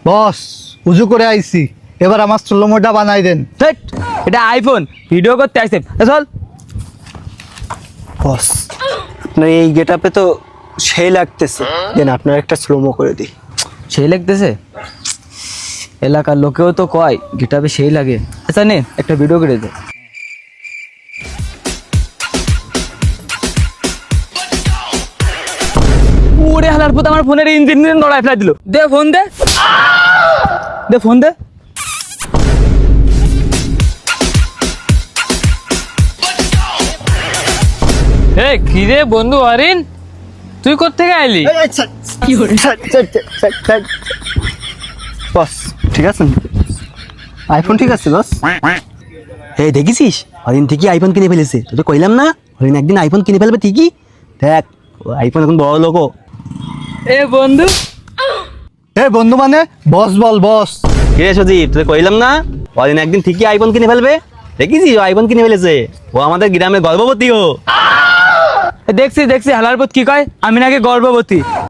বস উজু করে আইছি, এবার আমার স্লোমোটা বানাই দেন। ধ্যাৎ, এটা আইফোন, ভিডিও করতে আসছে। চল। বস আপনার এই গেটআপে তো সেই লাগতেছে, দেন আপনার একটা স্লোমো করে দিই। সেই লাগতেছে, এলাকার লোকেও তো কয় গিটাবে সেই লাগে। আচ্ছা নে একটা ভিডিও করে দে। ওরে হালার পুত, আমার ফোনের ইঞ্জিন নড়াই ফেলাই দিল। দে ফোন দে, দে ফোন দে। এ কি রে বন্ধু অরিন, তুই কোত্থেকে আইলি? বস ঠিক আছে, আইফোন ঠিক আছে বস। এই দেখেছিস হরিণ ঠিকই আইফোন কিনে ফেলেছে, তোকে কইলাম না হরিণ একদিন আইফোন কিনে ফেলবে ঠিকই। দেখ ও আইফোন এখন বড় লোক। এ বন্ধু, এ বন্ধু মানে বস বল বস। কে সজীব, তোকে কইলাম না হরিণ একদিন ঠিকই আইফোন কিনে ফেলবে। দেখেছিস ও আইফোন কিনে ফেলেছে, ও আমাদের গ্রামের গর্ভবতী। ও দেখছি দেখছি হালার পুত কি কয় আমি নাকি গর্ভবতী।